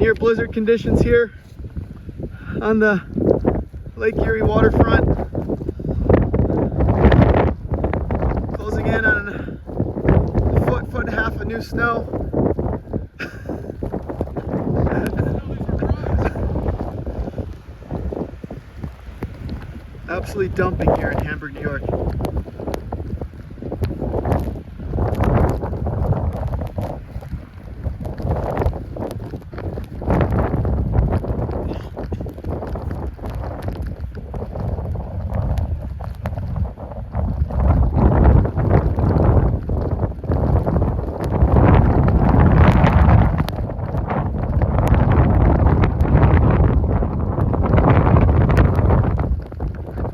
near blizzard conditions here on the Lake Erie waterfront. Closing in on a foot and a half of new snow. Absolutely dumping here in Hamburg, New York.